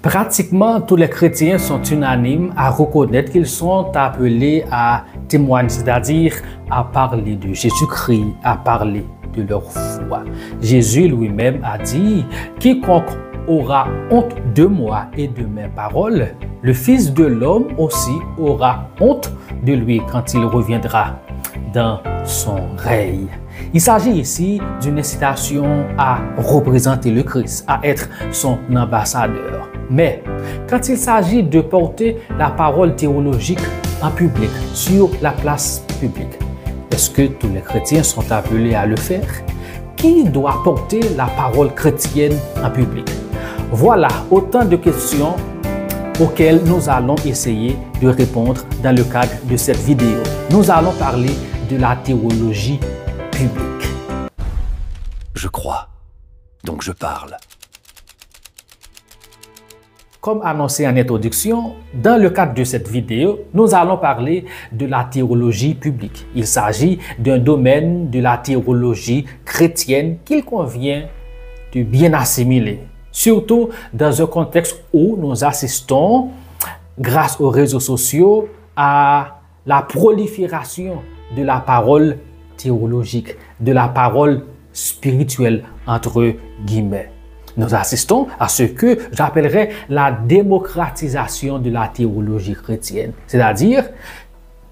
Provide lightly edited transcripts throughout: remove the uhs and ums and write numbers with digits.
Pratiquement tous les chrétiens sont unanimes à reconnaître qu'ils sont appelés à témoigner, c'est-à-dire à parler de Jésus-Christ, à parler de leur foi. Jésus lui-même a dit « Quiconque aura honte de moi et de mes paroles, le Fils de l'homme aussi aura honte de lui quand il reviendra dans son règne. » Il s'agit ici d'une incitation à représenter le Christ, à être son ambassadeur. Mais quand il s'agit de porter la parole théologique en public, sur la place publique, est-ce que tous les chrétiens sont appelés à le faire? Qui doit porter la parole chrétienne en public? Voilà autant de questions auxquelles nous allons essayer de répondre dans le cadre de cette vidéo. Nous allons parler de la théologie publique. Je crois, donc je parle. Comme annoncé en introduction, dans le cadre de cette vidéo, nous allons parler de la théologie publique. Il s'agit d'un domaine de la théologie chrétienne qu'il convient de bien assimiler, surtout dans un contexte où nous assistons, grâce aux réseaux sociaux, à la prolifération de la parole théologique, de la parole spirituelle, entre guillemets. Nous assistons à ce que j'appellerais la démocratisation de la théologie chrétienne. C'est-à-dire,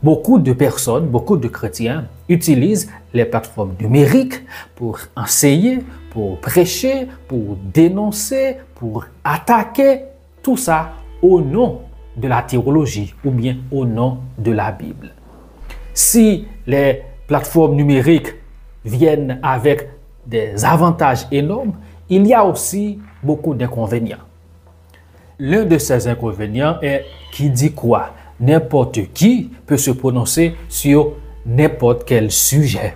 beaucoup de personnes, beaucoup de chrétiens utilisent les plateformes numériques pour enseigner, pour prêcher, pour dénoncer, pour attaquer, tout ça au nom de la théologie ou bien au nom de la Bible. Si les plateformes numériques viennent avec des avantages énormes, il y a aussi beaucoup d'inconvénients. L'un de ces inconvénients est qui dit quoi? N'importe qui peut se prononcer sur n'importe quel sujet.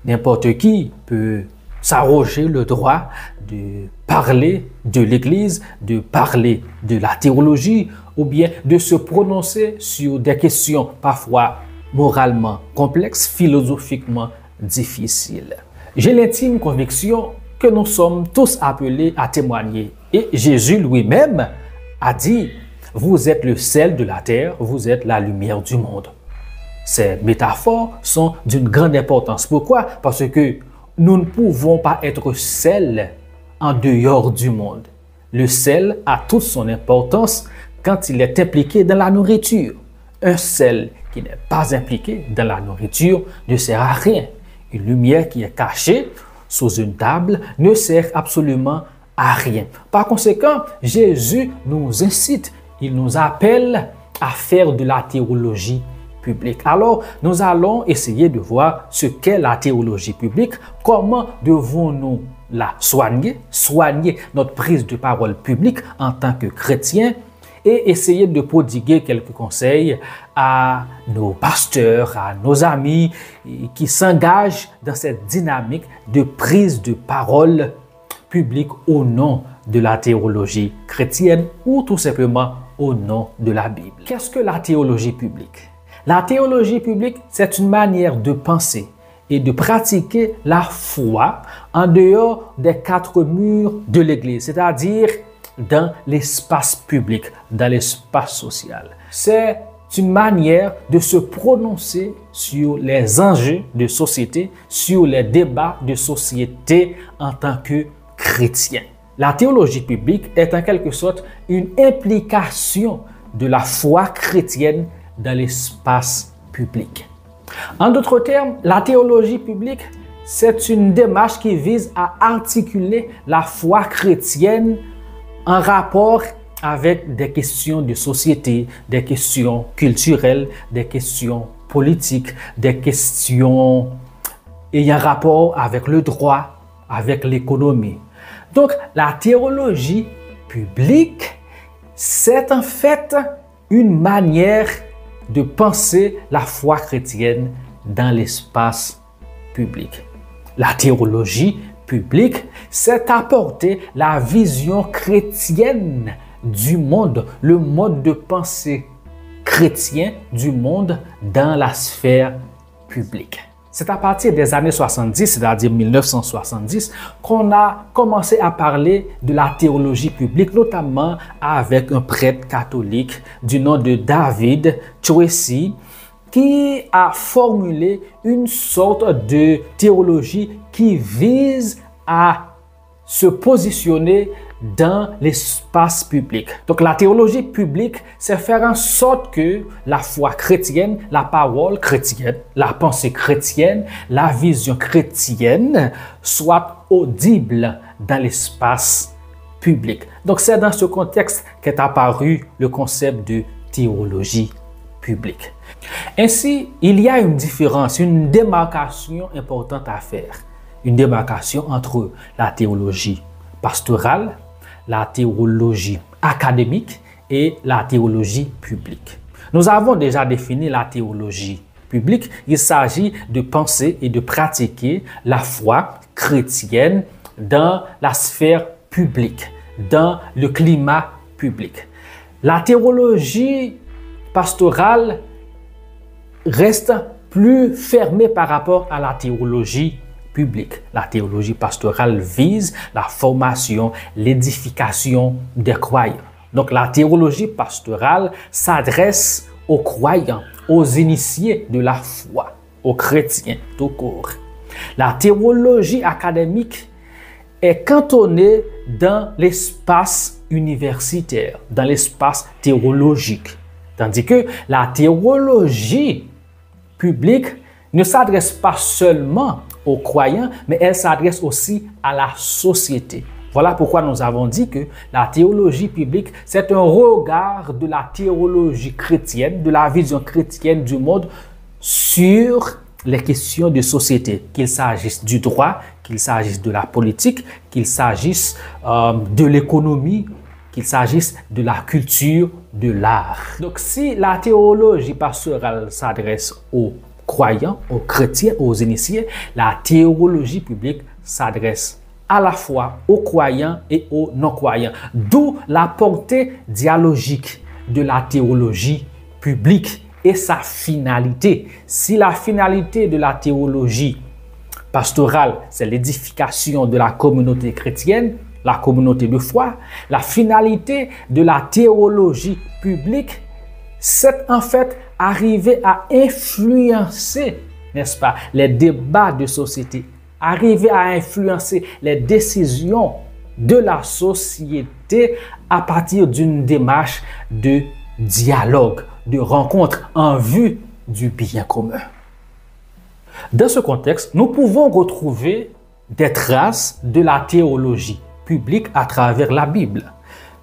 N'importe qui peut s'arroger le droit de parler de l'Église, de parler de la théologie ou bien de se prononcer sur des questions parfois moralement complexes, philosophiquement difficiles. J'ai l'intime conviction que nous sommes tous appelés à témoigner. Et Jésus lui-même a dit, vous êtes le sel de la terre, vous êtes la lumière du monde. Ces métaphores sont d'une grande importance. Pourquoi? Parce que nous ne pouvons pas être sel en dehors du monde. Le sel a toute son importance quand il est impliqué dans la nourriture. Un sel qui n'est pas impliqué dans la nourriture ne sert à rien. Une lumière qui est cachée sous une table ne sert absolument à rien. Par conséquent, Jésus nous incite, il nous appelle à faire de la théologie publique. Alors, nous allons essayer de voir ce qu'est la théologie publique, comment devons-nous la soigner notre prise de parole publique en tant que chrétiens et essayer de prodiguer quelques conseils à nos pasteurs, à nos amis qui s'engagent dans cette dynamique de prise de parole publique au nom de la théologie chrétienne ou tout simplement au nom de la Bible. Qu'est-ce que la théologie publique? La théologie publique, c'est une manière de penser et de pratiquer la foi en dehors des quatre murs de l'Église, c'est-à-dire dans l'espace public, dans l'espace social. C'est une manière de se prononcer sur les enjeux de société, sur les débats de société en tant que chrétien. La théologie publique est en quelque sorte une implication de la foi chrétienne dans l'espace public. En d'autres termes, la théologie publique, c'est une démarche qui vise à articuler la foi chrétienne en rapport avec des questions de société, des questions culturelles, des questions politiques, des questions ayant rapport avec le droit, avec l'économie. Donc, la théologie publique, c'est en fait une manière de penser la foi chrétienne dans l'espace public. La théologie publique, c'est apporter la vision chrétienne du monde, le mode de pensée chrétien du monde dans la sphère publique. c'est à partir des années 70, c'est-à-dire 1970, qu'on a commencé à parler de la théologie publique, notamment avec un prêtre catholique du nom de David Choisi, qui a formulé une sorte de théologie qui vise à se positionner dans l'espace public. Donc la théologie publique, c'est faire en sorte que la foi chrétienne, la parole chrétienne, la pensée chrétienne, la vision chrétienne soit audible dans l'espace public. Donc c'est dans ce contexte qu'est apparu le concept de théologie publique. Ainsi, il y a une différence, une démarcation importante à faire. Une démarcation entre la théologie pastorale, la théologie académique et la théologie publique. Nous avons déjà défini la théologie publique. Il s'agit de penser et de pratiquer la foi chrétienne dans la sphère publique, dans le climat public. La théologie pastorale reste plus fermée par rapport à la théologie publique. La théologie pastorale vise la formation, l'édification des croyants. Donc la théologie pastorale s'adresse aux croyants, aux initiés de la foi, aux chrétiens tout court. La théologie académique est cantonnée dans l'espace universitaire, dans l'espace théologique. Tandis que la théologie publique ne s'adresse pas seulement aux croyants, mais elle s'adresse aussi à la société. Voilà pourquoi nous avons dit que la théologie publique, c'est un regard de la théologie chrétienne, de la vision chrétienne du monde sur les questions de société, qu'il s'agisse du droit, qu'il s'agisse de la politique, qu'il s'agisse de l'économie, qu'il s'agisse de la culture, de l'art. Donc si la théologie pastorale s'adresse aux croyants, aux chrétiens, aux initiés, la théologie publique s'adresse à la fois aux croyants et aux non-croyants. D'où la portée dialogique de la théologie publique et sa finalité. Si la finalité de la théologie pastorale, c'est l'édification de la communauté chrétienne, la communauté de foi, la finalité de la théologie publique, c'est en fait arriver à influencer, n'est-ce pas, les débats de société, arriver à influencer les décisions de la société à partir d'une démarche de dialogue, de rencontre en vue du bien commun. Dans ce contexte, nous pouvons retrouver des traces de la théologie publique à travers la Bible,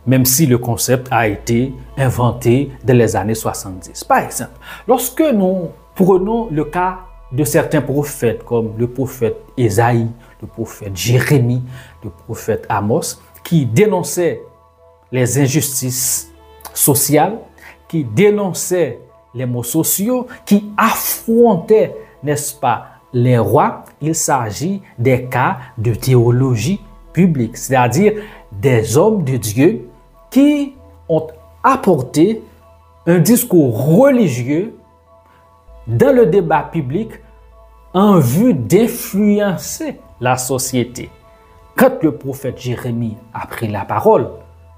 même si le concept a été inventé dans les années 70. Par exemple, lorsque nous prenons le cas de certains prophètes comme le prophète Ésaïe, le prophète Jérémie, le prophète Amos, qui dénonçaient les injustices sociales, qui dénonçaient les maux sociaux, qui affrontaient, n'est-ce pas, les rois, il s'agit des cas de théologie publique, c'est-à-dire des hommes de Dieu qui ont apporté un discours religieux dans le débat public en vue d'influencer la société. Quand le prophète Jérémie a pris la parole,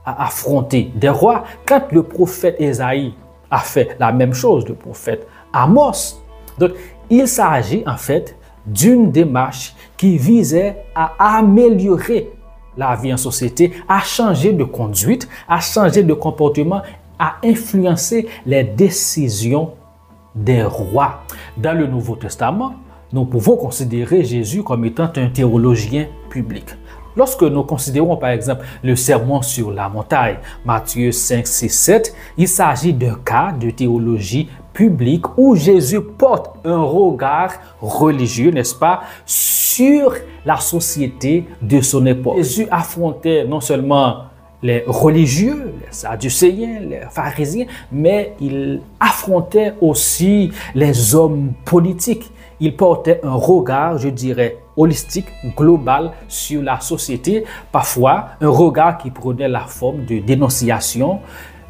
a affronté des rois, quand le prophète Ésaïe a fait la même chose, le prophète Amos. Donc, il s'agit en fait d'une démarche qui visait à améliorer la vie en société, à changer de conduite, à changer de comportement, à influencer les décisions des rois. Dans le Nouveau Testament, nous pouvons considérer Jésus comme étant un théologien public. Lorsque nous considérons par exemple le sermon sur la montagne, Matthieu 5, 6, 7, il s'agit d'un cas de théologie publique où Jésus porte un regard religieux, n'est-ce pas, sur la société de son époque. Jésus affrontait non seulement les religieux, les sadducéens, les pharisiens, mais il affrontait aussi les hommes politiques. Il portait un regard, je dirais, holistique, global sur la société, parfois un regard qui prenait la forme de dénonciation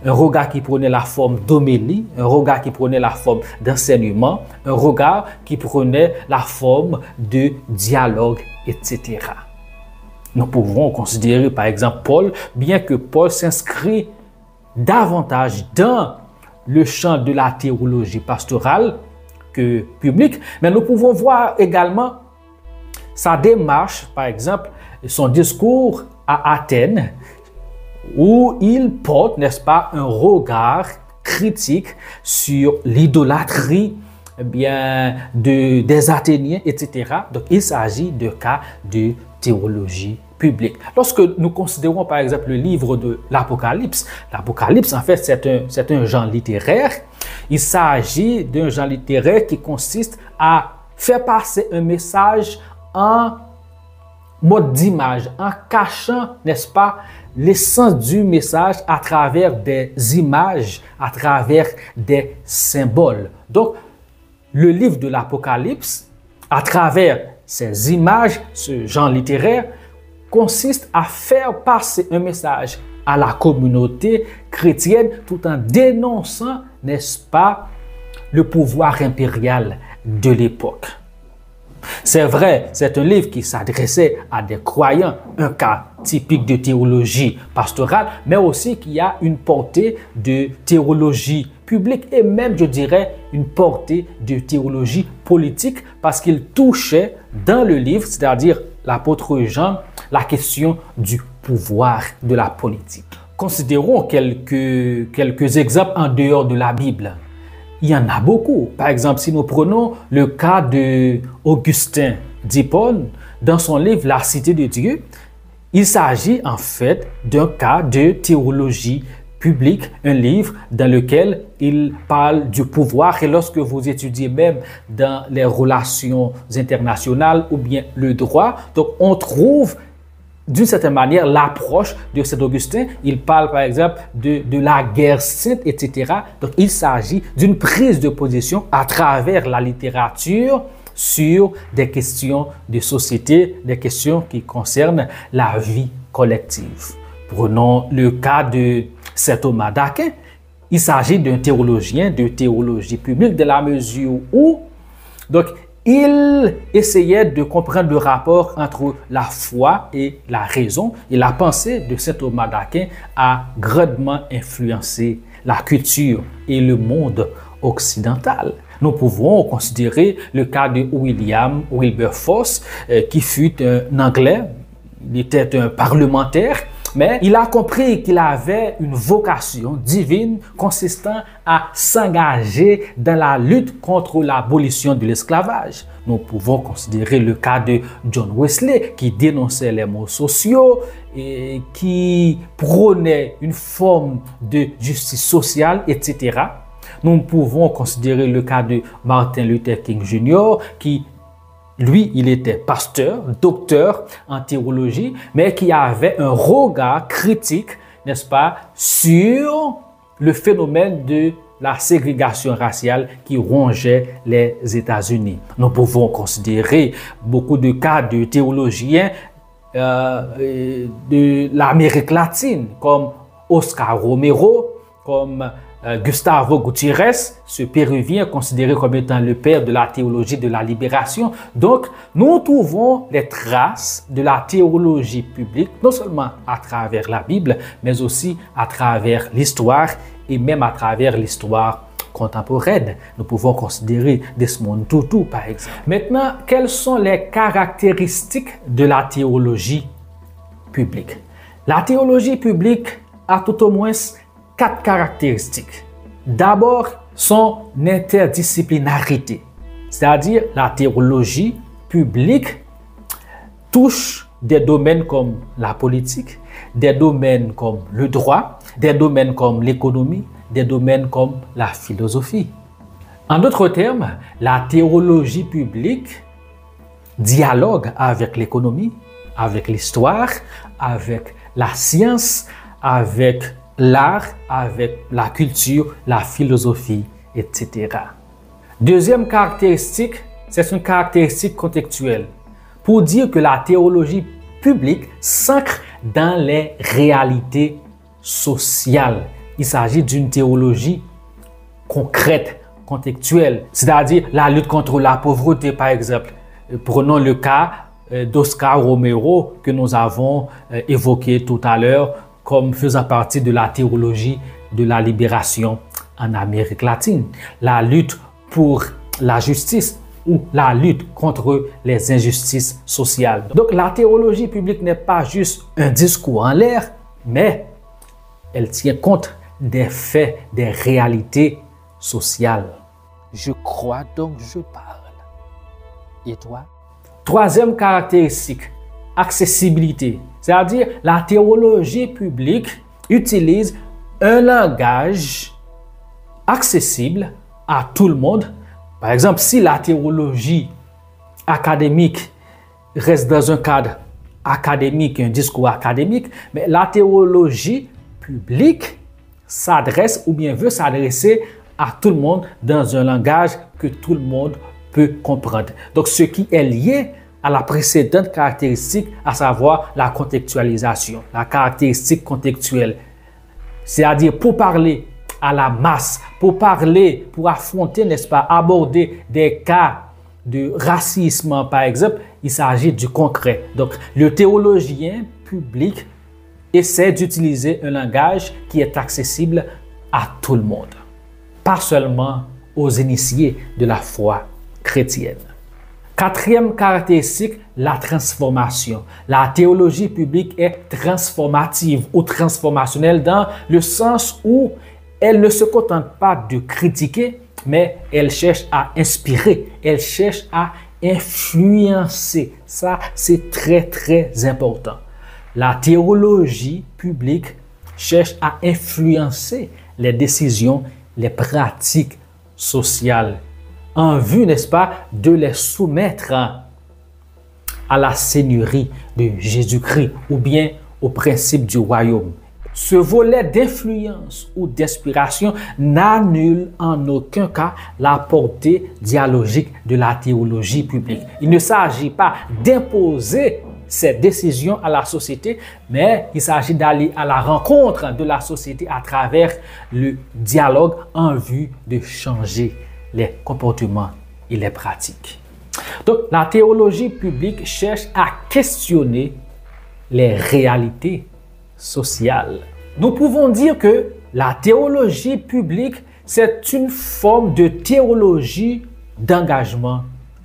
un regard qui prenait la forme d'homélie, un regard qui prenait la forme d'enseignement, un regard qui prenait la forme de dialogue, etc. Nous pouvons considérer par exemple Paul, bien que Paul s'inscrit davantage dans le champ de la théologie pastorale que publique, mais nous pouvons voir également sa démarche, par exemple, son discours à Athènes, où il porte, n'est-ce pas, un regard critique sur l'idolâtrie des Athéniens, etc. Donc, il s'agit de cas de théologie publique. Lorsque nous considérons, par exemple, le livre de l'Apocalypse, l'Apocalypse, en fait, c'est un genre littéraire. Il s'agit d'un genre littéraire qui consiste à faire passer un message en mode d'image, en cachant, n'est-ce pas, l'essence du message à travers des images, à travers des symboles. Donc, le livre de l'Apocalypse, à travers ces images, ce genre littéraire, consiste à faire passer un message à la communauté chrétienne tout en dénonçant, n'est-ce pas, le pouvoir impérial de l'époque. C'est vrai, c'est un livre qui s'adressait à des croyants, un cas typique de théologie pastorale, mais aussi qui a une portée de théologie publique et même, je dirais, une portée de théologie politique parce qu'il touchait dans le livre, c'est-à-dire l'apôtre Jean, la question du pouvoir de la politique. Considérons quelques exemples en dehors de la Bible. Il y en a beaucoup. Par exemple, si nous prenons le cas d'Augustin d'Hippone, dans son livre La Cité de Dieu, il s'agit en fait d'un cas de théologie publique, un livre dans lequel il parle du pouvoir. Et lorsque vous étudiez même dans les relations internationales ou bien le droit, donc on trouve d'une certaine manière l'approche de Saint Augustin. Il parle par exemple de la guerre sainte, etc. Donc il s'agit d'une prise de position à travers la littérature sur des questions de société, des questions qui concernent la vie collective. Prenons le cas de Saint Thomas d'Aquin. Il s'agit d'un théologien de théologie publique de la mesure où il essayait de comprendre le rapport entre la foi et la raison. Et la pensée de Saint Thomas d'Aquin a grandement influencé la culture et le monde occidental. Nous pouvons considérer le cas de William Wilberforce, qui fut un Anglais. Il était un parlementaire, mais il a compris qu'il avait une vocation divine consistant à s'engager dans la lutte contre l'abolition de l'esclavage. Nous pouvons considérer le cas de John Wesley qui dénonçait les maux sociaux et qui prônait une forme de justice sociale, etc. Nous pouvons considérer le cas de Martin Luther King Jr. qui lui, il était pasteur, docteur en théologie, mais qui avait un regard critique, n'est-ce pas, sur le phénomène de la ségrégation raciale qui rongeait les États-Unis. Nous pouvons considérer beaucoup de cas de théologiens de l'Amérique latine, comme Oscar Romero, comme Gustavo Gutiérrez, ce Péruvien considéré comme étant le père de la théologie de la libération. Donc, nous trouvons les traces de la théologie publique, non seulement à travers la Bible, mais aussi à travers l'histoire et même à travers l'histoire contemporaine. Nous pouvons considérer Desmond Tutu, par exemple. Maintenant, quelles sont les caractéristiques de la théologie publique? La théologie publique a tout au moins 4 caractéristiques. D'abord, son interdisciplinarité, c'est-à-dire la théologie publique touche des domaines comme la politique, des domaines comme le droit, des domaines comme l'économie, des domaines comme la philosophie. En d'autres termes, la théologie publique dialogue avec l'économie, avec l'histoire, avec la science, avec l'art, avec la culture, la philosophie, etc. Deuxième caractéristique, c'est une caractéristique contextuelle. Pour dire que la théologie publique s'ancre dans les réalités sociales il s'agit d'une théologie concrète, contextuelle, c'est-à-dire la lutte contre la pauvreté, par exemple. Prenons le cas d'Oscar Romero que nous avons évoqué tout à l'heure comme faisant partie de la théologie de la libération en Amérique latine. La lutte pour la justice ou la lutte contre les injustices sociales. Donc la théologie publique n'est pas juste un discours en l'air, mais elle tient compte des faits, des réalités sociales. Je crois donc je parle. Et toi? Troisième caractéristique, accessibilité. C'est-à-dire la théologie publique utilise un langage accessible à tout le monde. Par exemple, si la théologie académique reste dans un cadre académique, un discours académique, mais la théologie publique s'adresse ou bien veut s'adresser à tout le monde dans un langage que tout le monde peut comprendre. Donc, ce qui est lié à la précédente caractéristique, à savoir la contextualisation, la caractéristique contextuelle. C'est-à-dire pour parler à la masse, pour parler, pour affronter, n'est-ce pas, aborder des cas de racisme, par exemple, il s'agit du concret. Donc, le théologien public essaie d'utiliser un langage qui est accessible à tout le monde, pas seulement aux initiés de la foi chrétienne. Quatrième caractéristique, la transformation. La théologie publique est transformative ou transformationnelle dans le sens où elle ne se contente pas de critiquer, mais elle cherche à inspirer, elle cherche à influencer. Ça, c'est très, très important. La théologie publique cherche à influencer les décisions, les pratiques sociales, en vue, n'est-ce pas, de les soumettre à la seigneurie de Jésus-Christ ou bien au principe du royaume. Ce volet d'influence ou d'inspiration n'annule en aucun cas la portée dialogique de la théologie publique. Il ne s'agit pas d'imposer ces décisions à la société, mais il s'agit d'aller à la rencontre de la société à travers le dialogue en vue de changer les comportements et les pratiques. Donc, la théologie publique cherche à questionner les réalités sociales. Nous pouvons dire que la théologie publique, c'est une forme de théologie d'engagement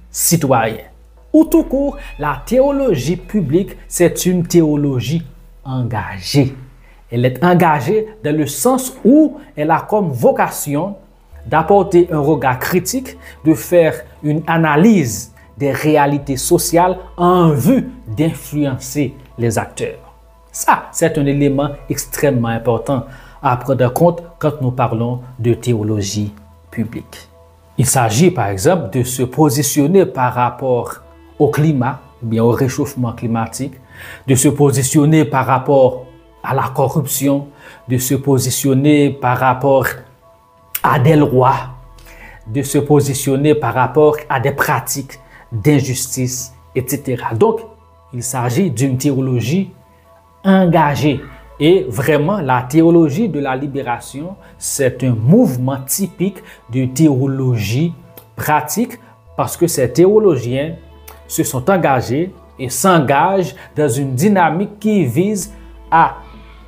citoyen. Ou tout court, la théologie publique, c'est une théologie engagée. Elle est engagée dans le sens où elle a comme vocation d'apporter un regard critique, de faire une analyse des réalités sociales en vue d'influencer les acteurs. Ça, c'est un élément extrêmement important à prendre en compte quand nous parlons de théologie publique. Il s'agit par exemple de se positionner par rapport au climat, ou bien au réchauffement climatique, de se positionner par rapport à la corruption, de se positionner par rapport à des lois, de se positionner par rapport à des pratiques d'injustice, etc. Donc, il s'agit d'une théologie engagée. Et vraiment, la théologie de la libération, c'est un mouvement typique de théologie pratique parce que ces théologiens se sont engagés et s'engagent dans une dynamique qui vise à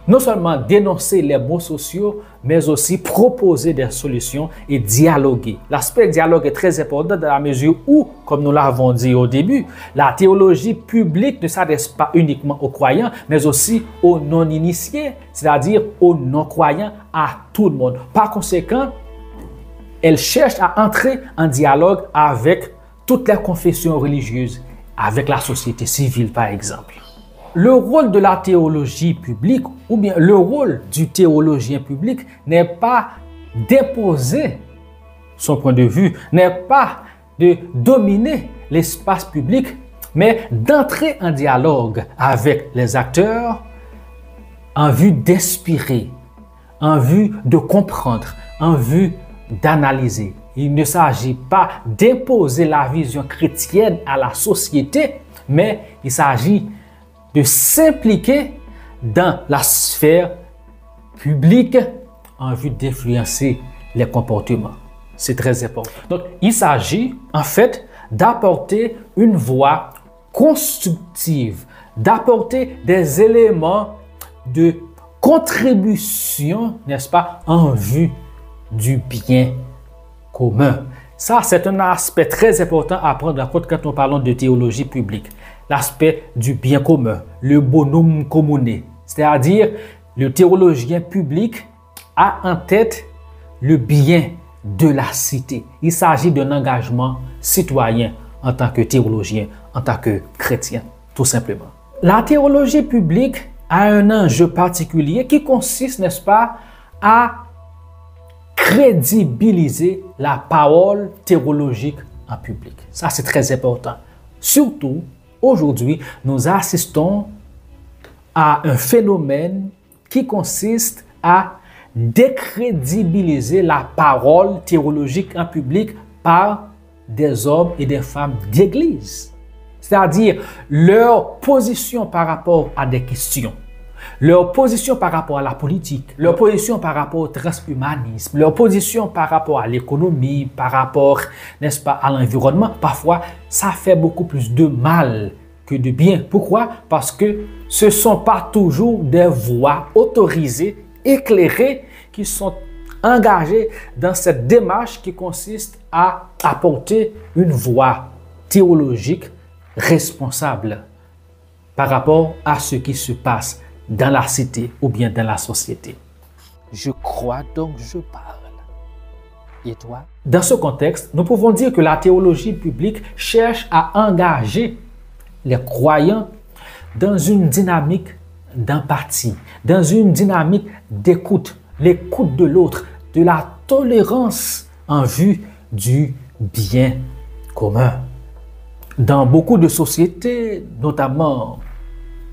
non seulement dénoncer les maux sociaux, mais aussi proposer des solutions et dialoguer. L'aspect dialogue est très important dans la mesure où, comme nous l'avons dit au début, la théologie publique ne s'adresse pas uniquement aux croyants, mais aussi aux non-initiés, c'est-à-dire aux non-croyants, à tout le monde. Par conséquent, elle cherche à entrer en dialogue avec toutes les confessions religieuses, avec la société civile par exemple. Le rôle de la théologie publique ou bien le rôle du théologien public n'est pas d'imposer son point de vue, n'est pas de dominer l'espace public, mais d'entrer en dialogue avec les acteurs en vue d'inspirer, en vue de comprendre, en vue d'analyser. Il ne s'agit pas d'imposer la vision chrétienne à la société, mais il s'agit de s'impliquer dans la sphère publique en vue d'influencer les comportements. C'est très important. Donc, il s'agit en fait d'apporter une voix constructive, d'apporter des éléments de contribution, n'est-ce pas, en vue du bien commun. Ça, c'est un aspect très important à prendre en compte quand nous parlons de théologie publique. L'aspect du bien commun, le bonum commune, c'est-à-dire le théologien public a en tête le bien de la cité. Il s'agit d'un engagement citoyen en tant que théologien, en tant que chrétien, tout simplement. La théologie publique a un enjeu particulier qui consiste, n'est-ce pas, à crédibiliser la parole théologique en public. Ça, c'est très important. Surtout, aujourd'hui, nous assistons à un phénomène qui consiste à décrédibiliser la parole théologique en public par des hommes et des femmes d'église. C'est-à-dire leur position par rapport à des questions, leur position par rapport à la politique, leur position par rapport au transhumanisme, leur position par rapport à l'économie, par rapport, n'est-ce pas, à l'environnement. Parfois, ça fait beaucoup plus de mal que de bien. Pourquoi? Parce que ce ne sont pas toujours des voix autorisées, éclairées, qui sont engagées dans cette démarche qui consiste à apporter une voix théologique responsable par rapport à ce qui se passe dans la cité ou bien dans la société. Je crois donc je parle. Et toi? Dans ce contexte, nous pouvons dire que la théologie publique cherche à engager les croyants dans une dynamique d'empathie, dans une dynamique d'écoute, l'écoute de l'autre, de la tolérance en vue du bien commun. Dans beaucoup de sociétés, notamment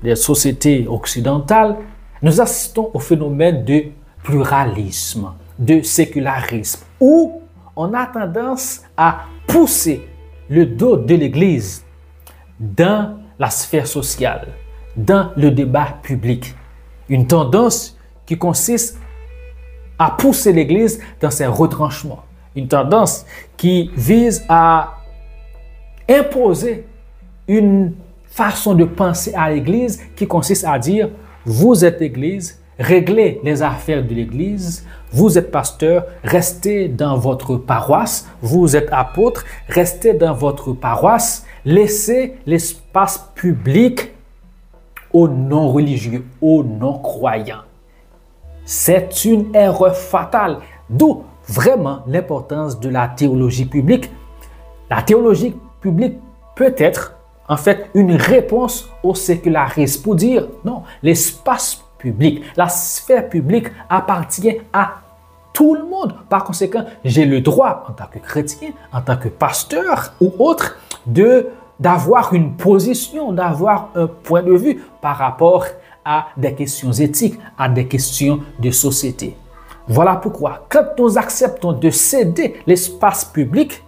les sociétés occidentales, nous assistons au phénomène de pluralisme, de sécularisme, où on a tendance à pousser le dos de l'Église dans la sphère sociale, dans le débat public. Une tendance qui consiste à pousser l'Église dans ses retranchements. Une tendance qui vise à imposer une façon de penser à l'Église qui consiste à dire « vous êtes l'Église, réglez les affaires de l'Église, vous êtes pasteur, restez dans votre paroisse, vous êtes apôtre, restez dans votre paroisse, laissez l'espace public aux non-religieux, aux non-croyants. » C'est une erreur fatale, d'où vraiment l'importance de la théologie publique. La théologie publique peut être en fait une réponse au sécularisme pour dire non, l'espace public, la sphère publique appartient à tout le monde. Par conséquent, j'ai le droit en tant que chrétien, en tant que pasteur ou autre, d'avoir une position, d'avoir un point de vue par rapport à des questions éthiques, à des questions de société. Voilà pourquoi, quand nous acceptons de céder l'espace public,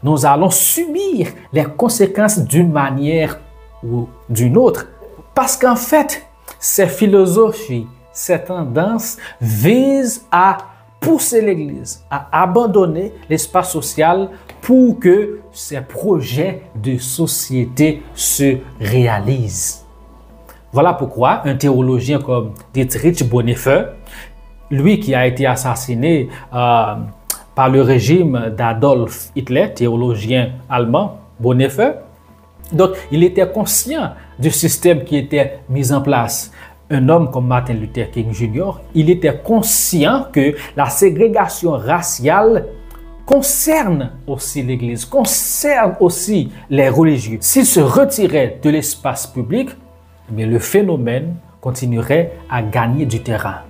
nous allons subir les conséquences d'une manière ou d'une autre. Parce qu'en fait, ces philosophies, ces tendances visent à pousser l'Église à abandonner l'espace social pour que ces projets de société se réalisent. Voilà pourquoi un théologien comme Dietrich Bonhoeffer, lui qui a été assassiné par le régime d'Adolf Hitler, théologien allemand, Bonhoeffer, donc il était conscient du système qui était mis en place. Un homme comme Martin Luther King Jr., il était conscient que la ségrégation raciale concerne aussi l'Église, concerne aussi les religieux. S'il se retirait de l'espace public, mais le phénomène continuerait à gagner du terrain.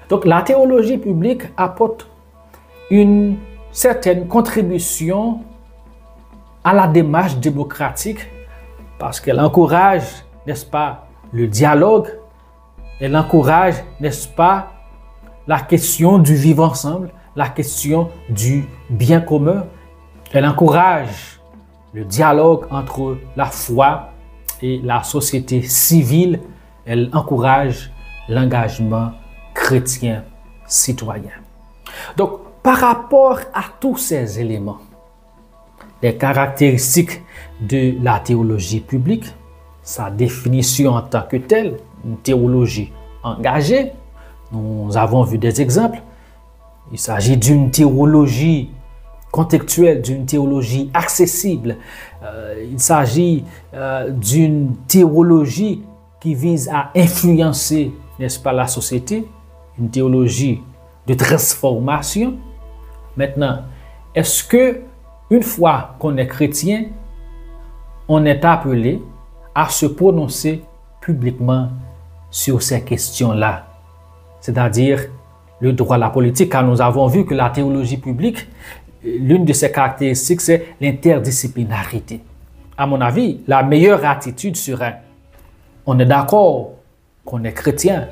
Donc la théologie publique apporte une certaine contribution à la démarche démocratique parce qu'elle encourage, n'est-ce pas, le dialogue, elle encourage, n'est-ce pas, la question du vivre ensemble, la question du bien commun, elle encourage le dialogue entre la foi et la société civile, elle encourage l'engagement chrétien citoyen. Donc, par rapport à tous ces éléments, les caractéristiques de la théologie publique, sa définition en tant que telle, une théologie engagée, nous avons vu des exemples. Il s'agit d'une théologie contextuelle, d'une théologie accessible. Il s'agit d'une théologie qui vise à influencer, n'est-ce pas, la société, une théologie de transformation. Maintenant, est-ce que une fois qu'on est chrétien, on est appelé à se prononcer publiquement sur ces questions-là, c'est-à-dire le droit à la politique, car nous avons vu que la théologie publique, l'une de ses caractéristiques, c'est l'interdisciplinarité. À mon avis, la meilleure attitude serait, on est d'accord qu'on est chrétien,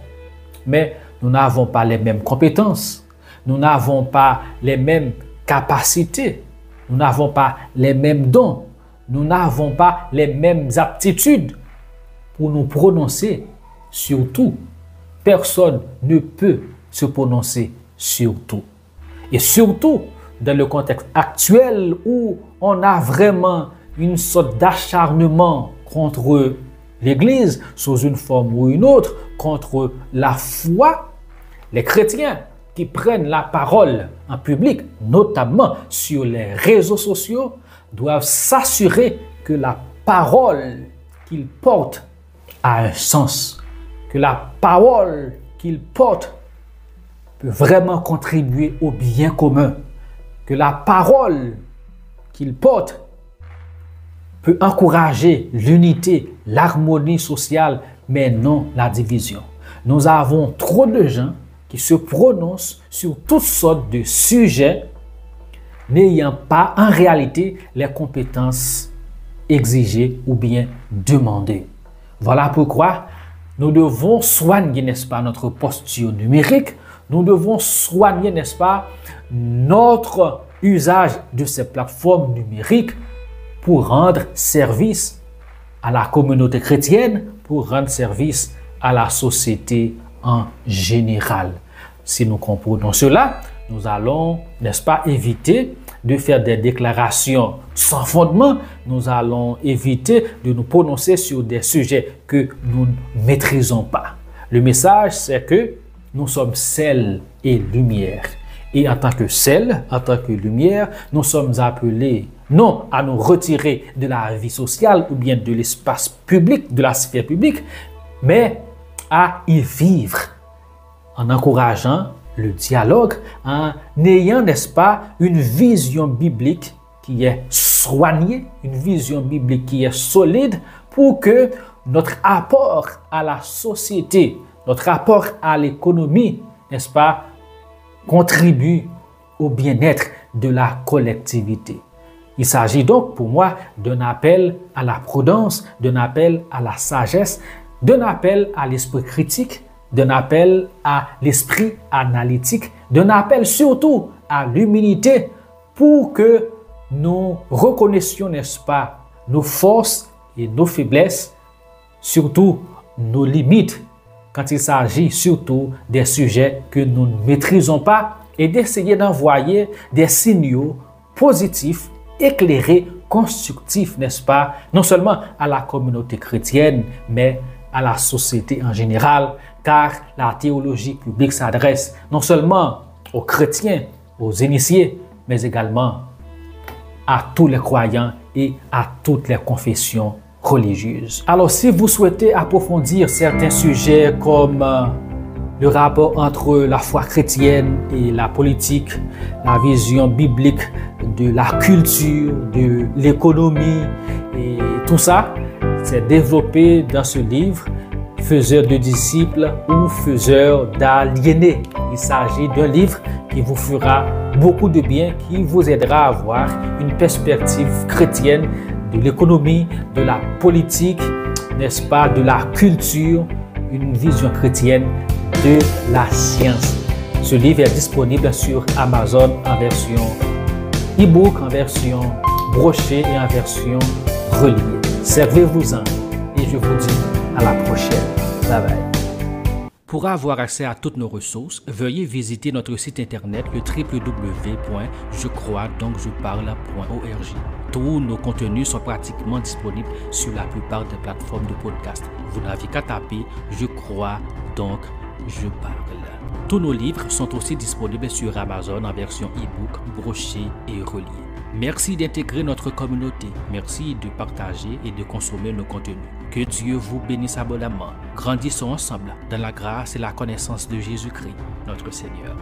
mais nous n'avons pas les mêmes compétences, nous n'avons pas les mêmes capacités, nous n'avons pas les mêmes dons, nous n'avons pas les mêmes aptitudes pour nous prononcer sur tout. Personne ne peut se prononcer sur tout. Et surtout, dans le contexte actuel où on a vraiment une sorte d'acharnement contre l'Église, sous une forme ou une autre, contre la foi, les chrétiens qui prennent la parole en public, notamment sur les réseaux sociaux, doivent s'assurer que la parole qu'ils portent a un sens, que la parole qu'ils portent peut vraiment contribuer au bien commun, que la parole qu'ils portent peut encourager l'unité, l'harmonie sociale, mais non la division. Nous avons trop de gens qui se prononcent sur toutes sortes de sujets n'ayant pas en réalité les compétences exigées ou bien demandées. Voilà pourquoi nous devons soigner, n'est-ce pas, notre posture numérique. Nous devons soigner, n'est-ce pas, notre usage de ces plateformes numériques pour rendre service à la communauté chrétienne, pour rendre service à la société en général. Si nous comprenons cela, nous allons, n'est-ce pas, éviter de faire des déclarations sans fondement. Nous allons éviter de nous prononcer sur des sujets que nous ne maîtrisons pas. Le message, c'est que nous sommes sel et lumière. Et en tant que sel, en tant que lumière, nous sommes appelés non à nous retirer de la vie sociale ou bien de l'espace public, de la sphère publique, mais à y vivre en encourageant le dialogue, en ayant, n'est-ce pas, une vision biblique qui est soignée, une vision biblique qui est solide pour que notre apport à la société, notre apport à l'économie, n'est-ce pas, contribue au bien-être de la collectivité. Il s'agit donc pour moi d'un appel à la prudence, d'un appel à la sagesse, d'un appel à l'esprit critique, d'un appel à l'esprit analytique, d'un appel surtout à l'humilité pour que nous reconnaissions, n'est-ce pas, nos forces et nos faiblesses, surtout nos limites, quand il s'agit surtout des sujets que nous ne maîtrisons pas et d'essayer d'envoyer des signaux positifs, éclairés, constructifs, n'est-ce pas, non seulement à la communauté chrétienne, mais à la société en général, car la théologie publique s'adresse non seulement aux chrétiens, aux initiés, mais également à tous les croyants et à toutes les confessions religieuses. Alors, si vous souhaitez approfondir certains sujets comme le rapport entre la foi chrétienne et la politique, la vision biblique de la culture, de l'économie et tout ça, c'est développé dans ce livre, Faiseurs de disciples ou Faiseurs d'aliénés. Il s'agit d'un livre qui vous fera beaucoup de bien, qui vous aidera à avoir une perspective chrétienne de l'économie, de la politique, n'est-ce pas, de la culture, une vision chrétienne de la science. Ce livre est disponible sur Amazon en version e-book, en version brochée et en version reliée. Servez-vous-en et je vous dis à la prochaine. Bye bye. Pour avoir accès à toutes nos ressources, veuillez visiter notre site internet le www.jecroisdoncjeparle.org. Tous nos contenus sont pratiquement disponibles sur la plupart des plateformes de podcast. Vous n'avez qu'à taper « Je crois donc je parle ». Tous nos livres sont aussi disponibles sur Amazon en version e-book, broché et relié. Merci d'intégrer notre communauté. Merci de partager et de consommer nos contenus. Que Dieu vous bénisse abondamment. Grandissons ensemble dans la grâce et la connaissance de Jésus-Christ, notre Seigneur.